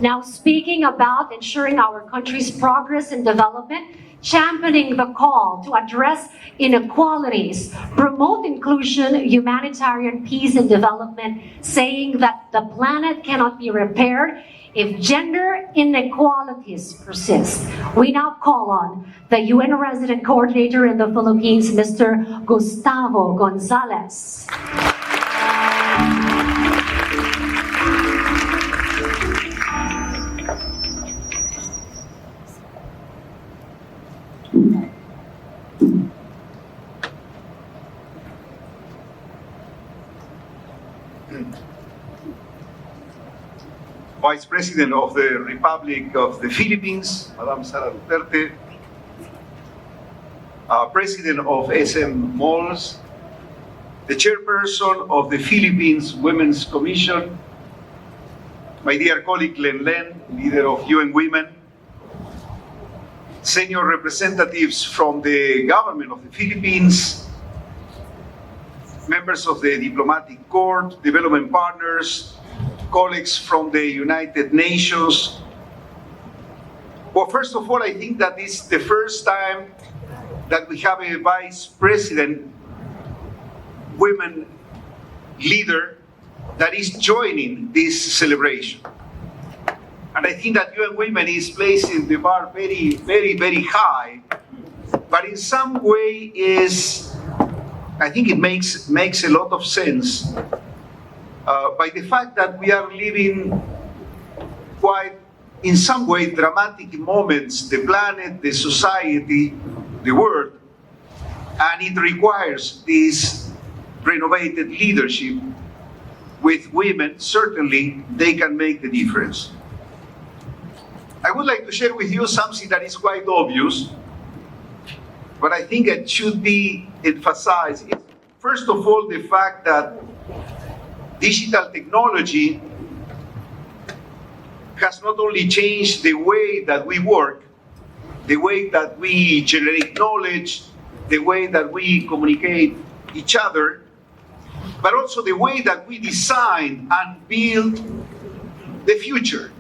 Now, speaking about ensuring our country's progress and development, championing the call to address inequalities, promote inclusion, humanitarian peace and development, saying that the planet cannot be repaired if gender inequalities persist. We now call on the UN Resident Coordinator in the Philippines, Mr. Gustavo Gonzalez. Vice President of the Republic of the Philippines, Madam Sara Duterte, President of SM Malls, the Chairperson of the Philippines Women's Commission, my dear colleague Len Len, leader of UN Women, senior representatives from the government of the Philippines, members of the diplomatic corps, development partners, colleagues from the United Nations. Well, first of all, I think that this is the first time that we have a Vice President, women leader, that is joining this celebration. And I think that UN Women is placing the bar very, very, very high, but in some way I think it makes a lot of sense by the fact that we are living quite, in some way, dramatic moments, the planet, the society, the world, and it requires this renovated leadership. With women, certainly, they can make the difference. I would like to share with you something that is quite obvious, but I think it should be emphasized. First of all, the fact that digital technology has not only changed the way that we work, the way that we generate knowledge, the way that we communicate each other, but also the way that we design and build the future.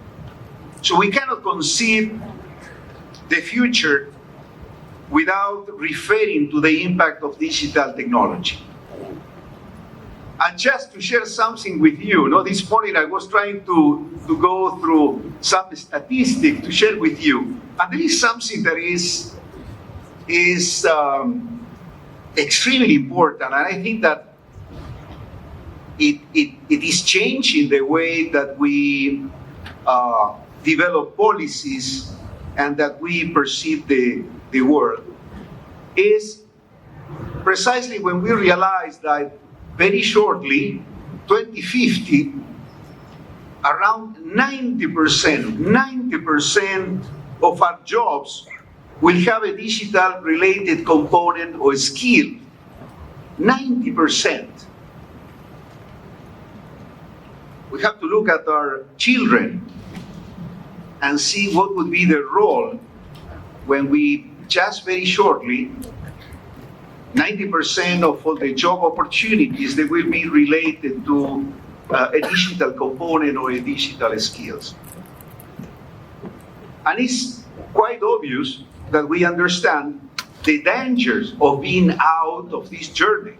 So we cannot conceive the future without referring to the impact of digital technology. And just to share something with you, this morning I was trying to go through some statistics to share with you. And there is something that is extremely important. And I think that it is changing the way that we develop policies and that we perceive the world. Is precisely when we realize that very shortly, 2050, around 90% of our jobs will have a digital related component or skill. 90%. We have to look at our children and see what would be their role when we just very shortly 90% of all the job opportunities that will be related to a digital component or a digital skills. And it's quite obvious that we understand the dangers of being out of this journey.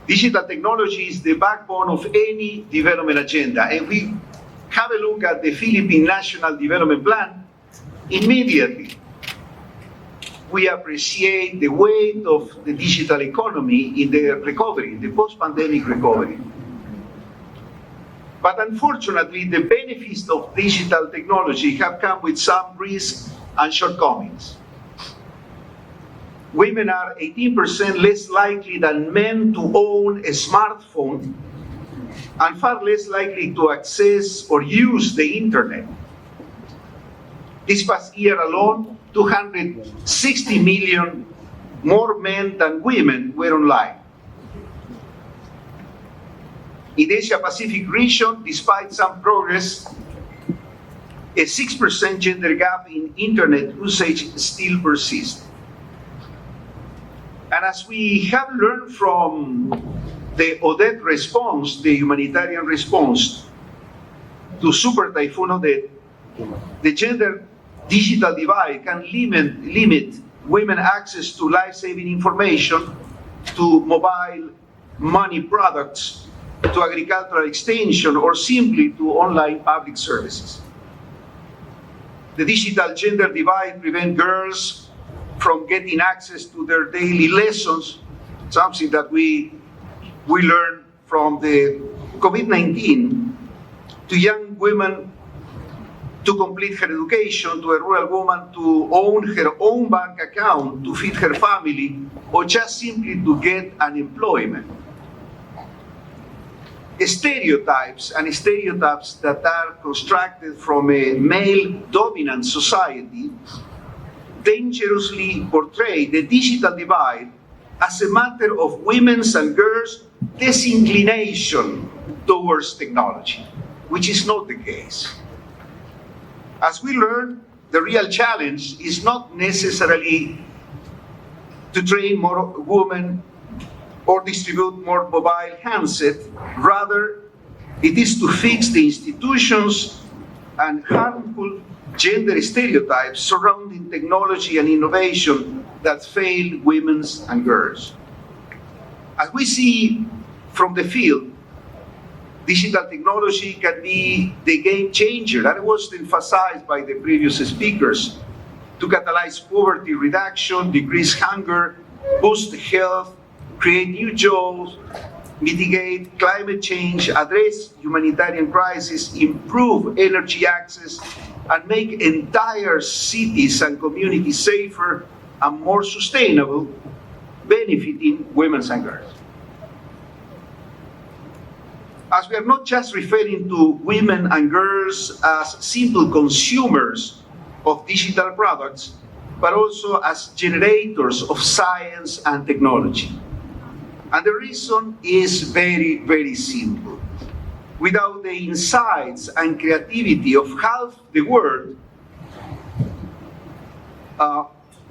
Digital technology is the backbone of any development agenda. And we have a look at the Philippine National Development Plan, immediately we appreciate the weight of the digital economy in the recovery, the post-pandemic recovery. But unfortunately, the benefits of digital technology have come with some risks and shortcomings. Women are 18% less likely than men to own a smartphone and far less likely to access or use the internet. This past year alone, 260 million more men than women were online. In the Asia-Pacific region, despite some progress, a 6% gender gap in internet usage still persists. And as we have learned from the Odette response, the humanitarian response, to Super Typhoon Odette, the gender digital divide can limit women access to life-saving information, to mobile money products, to agricultural extension, or simply to online public services. The digital gender divide prevents girls from getting access to their daily lessons, something that we learned from the COVID-19, to young women to complete her education, to a rural woman to own her own bank account to feed her family, or just simply to get unemployment. Stereotypes and stereotypes that are constructed from a male-dominant society dangerously portray the digital divide as a matter of women's and girls' disinclination towards technology, which is not the case. As we learned, the real challenge is not necessarily to train more women or distribute more mobile handsets. Rather, it is to fix the institutions and harmful gender stereotypes surrounding technology and innovation that fail women and girls. As we see from the field, digital technology can be the game changer, that was emphasized by the previous speakers, to catalyze poverty reduction, decrease hunger, boost health, create new jobs, mitigate climate change, address humanitarian crisis, improve energy access, and make entire cities and communities safer and more sustainable, benefiting women and girls. As we are not just referring to women and girls as simple consumers of digital products, but also as generators of science and technology. And the reason is very, very simple. Without the insights and creativity of half the world,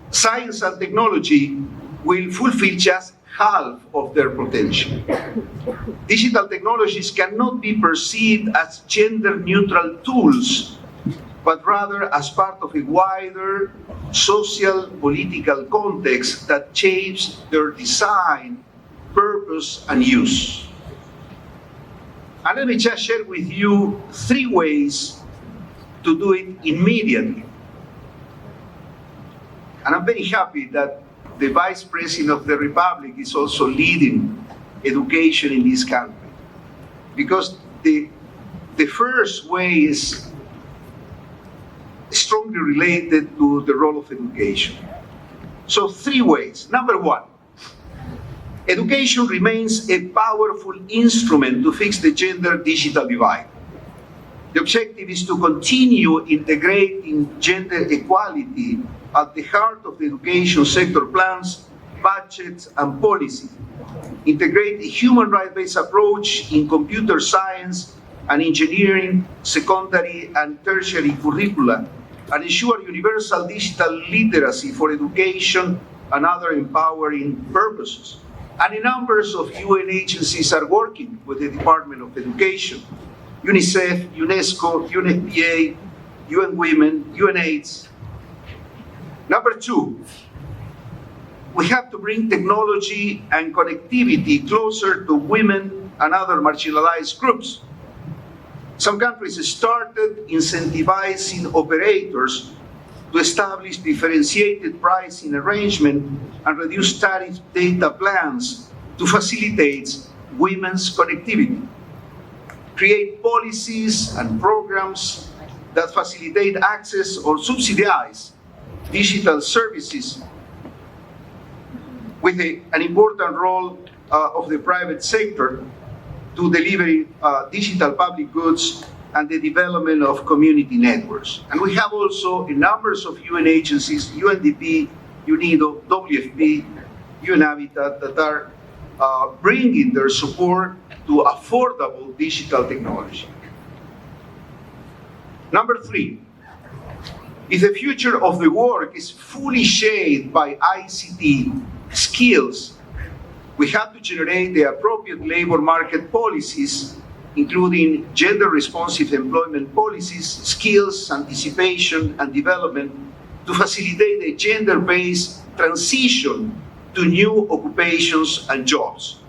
science and technology will fulfill just half of their potential. Digital technologies cannot be perceived as gender-neutral tools, but rather as part of a wider social, political context that shapes their design, purpose, and use. And let me just share with you 3 ways to do it immediately. And I'm very happy that the Vice President of the Republic is also leading education in this country. Because the first way is strongly related to the role of education. So 3 ways. Number 1, education remains a powerful instrument to fix the gender digital divide. The objective is to continue integrating gender equality at the heart of the education sector plans, budgets, and policy. Integrate a human rights-based approach in computer science and engineering, secondary and tertiary curricula, and ensure universal digital literacy for education and other empowering purposes. And a number of UN agencies are working with the Department of Education: UNICEF, UNESCO, UNFPA, UN Women, UNAIDS. Number 2, we have to bring technology and connectivity closer to women and other marginalized groups. Some countries started incentivizing operators to establish differentiated pricing arrangement and reduce tariff data plans to facilitate women's connectivity. Create policies and programs that facilitate access or subsidize digital services with an important role of the private sector to deliver digital public goods and the development of community networks. And we have also a number of UN agencies, UNDP, UNIDO, WFP, UNHABITAT, that are bringing their support to affordable digital technology. Number 3, if the future of the work is fully shaped by ICT skills, we have to generate the appropriate labor market policies including gender-responsive employment policies, skills, anticipation, and development to facilitate a gender-based transition to new occupations and jobs,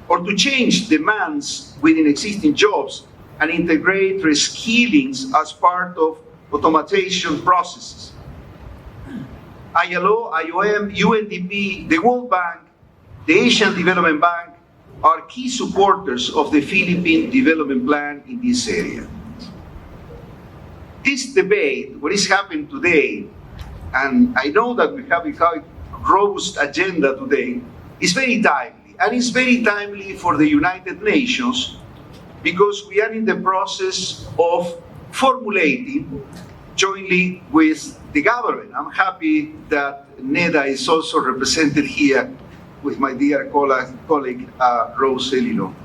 or to change demands within existing jobs and integrate reskillings as part of automation processes. ILO, IOM, UNDP, the World Bank, the Asian Development Bank are key supporters of the Philippine Development Plan in this area. This debate, what is happening today, and I know that we have a quite robust agenda today, is very timely. And it's very timely for the United Nations because we are in the process of formulating jointly with the government. I'm happy that NEDA is also represented here with my dear colleague Rose Elino.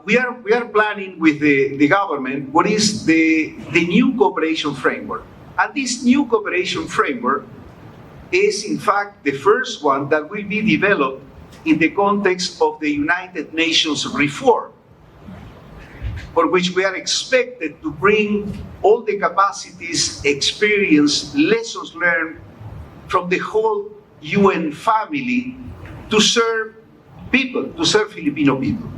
We are planning with the government what is the new cooperation framework. And this new cooperation framework is in fact the first one that will be developed in the context of the United Nations reform, for which we are expected to bring all the capacities, experience, lessons learned from the whole UN family to serve people, to serve Filipino people.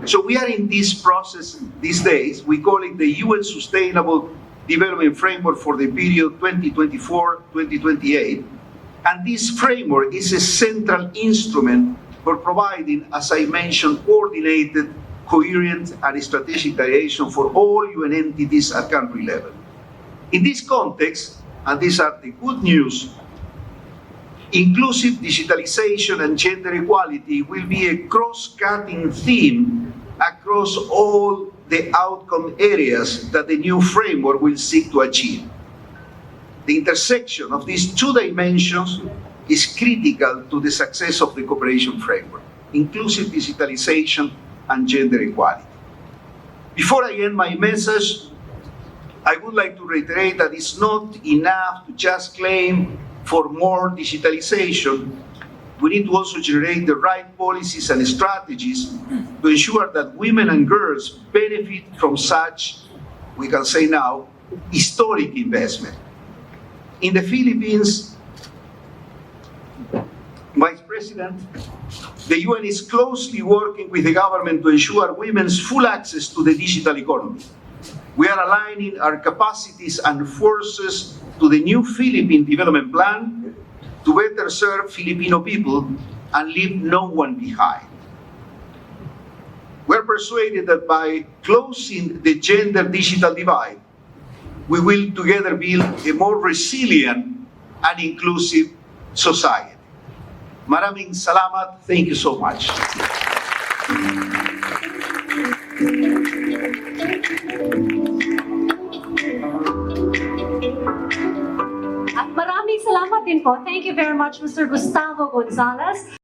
So we are in this process these days. We call it the UN Sustainable Development Framework for the period 2024-2028. And this framework is a central instrument for providing, as I mentioned, coordinated, coherent, and strategic direction for all UN entities at country level. In this context, and these are the good news, inclusive digitalization and gender equality will be a cross-cutting theme across all the outcome areas that the new framework will seek to achieve. The intersection of these two dimensions is critical to the success of the cooperation framework, inclusive digitalization and gender equality. Before I end my message, I would like to reiterate that it's not enough to just claim for more digitalization. We need to also generate the right policies and strategies to ensure that women and girls benefit from such, we can say now, historic investment. In the Philippines, Vice President, the UN is closely working with the government to ensure women's full access to the digital economy. We are aligning our capacities and forces to the new Philippine Development Plan to better serve Filipino people and leave no one behind. We're persuaded that by closing the gender digital divide, we will together build a more resilient and inclusive society. Maraming salamat. Thank you so much. At maraming salamat din po. Thank you very much, Mr. Gustavo Gonzalez.